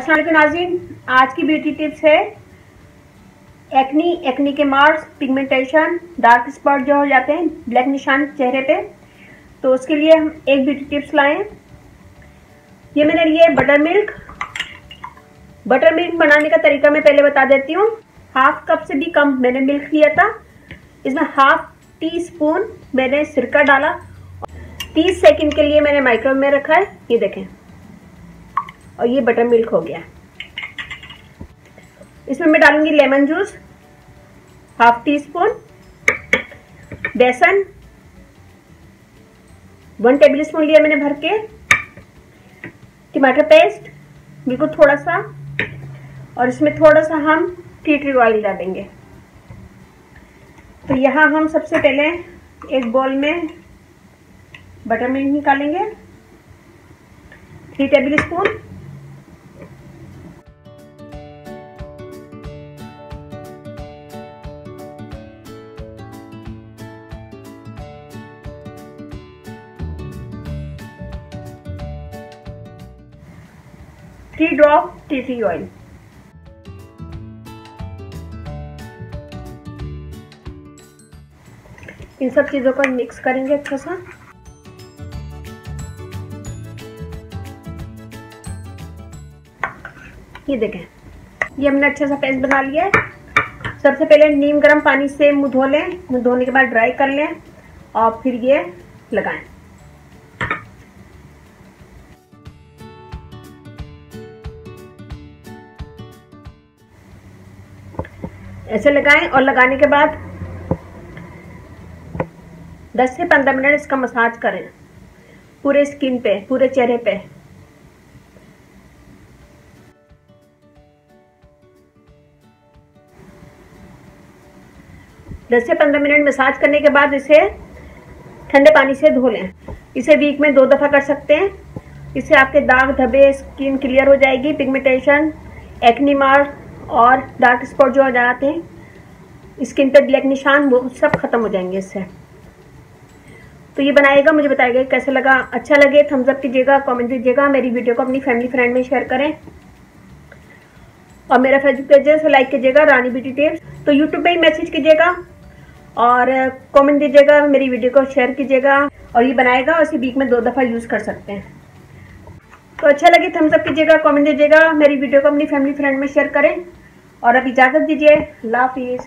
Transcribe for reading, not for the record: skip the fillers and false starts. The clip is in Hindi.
अस्सलाम वालेकुम नाज़रीन, आज की ब्यूटी टिप्स है एक्नी के मार्क्स, पिगमेंटेशन, डार्क स्पॉट जो हो जाते हैं, ब्लैक निशान चेहरे पे। तो उसके लिए हम एक ब्यूटी टिप्स लाए हैं। ये मैंने लिए बटर मिल्क बनाने का तरीका मैं पहले बता देती हूँ। हाफ कप से भी कम मैंने मिल्क लिया था। इसमें हाफ टी स्पून मैंने सिरका डाला। 30 सेकंड के लिए मैंने माइक्रोवेव में रखा है। ये देखें, और ये बटर मिल्क हो गया। इसमें मैं डालूंगी lemon juice half tea spoon, बेसन 1 टेबल स्पून लिया मैंने भर के, टमाटर पेस्ट बिल्कुल थोड़ा सा, और इसमें थोड़ा सा हम टी ट्री ऑयल डालेंगे। तो यहाँ हम सबसे पहले एक बाउल में बटर मिल्क निकालेंगे 3 tablespoon. Three drop tea tree oil. इन सब चीजों को मिक्स करेंगे अच्छा सा। ये देखें, ये हमने अच्छा सा पेस्ट बना लिया है। सबसे पहले नीम गर्म पानी से मुंह धो लें। मुंह धोने के बाद ड्राई कर लें और फिर ये लगाएं। ऐसे लगाएं और लगाने के बाद 10 से 15 मिनट इसका मसाज करें पूरे स्किन पे, पूरे चेहरे पे। दस से 15 मिनट मसाज करने के बाद इसे ठंडे पानी से धो लें। इसे वीक में 2 दफ़ा कर सकते हैं। इससे आपके दाग धब्बे, स्किन क्लियर हो जाएगी। पिगमेंटेशन, एक्नी मार्क और डार्क स्पॉट जो आ जाते हैं स्किन पे, ब्लैक निशान, वो सब खत्म हो जाएंगे इससे। तो ये बनाएगा, मुझे बताइएगा कैसे लगा। अच्छा लगे थम्स अप कीजिएगा, कमेंट दीजिएगा। मेरी वीडियो को अपनी फैमिली फ्रेंड में शेयर करें और मेरा फेसबुक पेज है, लाइक कीजिएगा रानी ब्यूटी टिप्स। तो यूट्यूब पे ही मैसेज कीजिएगा और कमेंट दीजिएगा, मेरी वीडियो को शेयर कीजिएगा। और ये बनाएगा और इसे वीक में 2 दफ़ा यूज़ कर सकते हैं। तो अच्छा लगे थम्स अप कीजिएगा, कमेंट दीजिएगा, मेरी वीडियो को अपनी फैमिली फ्रेंड में शेयर करें। और अब इजाज़त दीजिए, अल्लाह हाफिज़।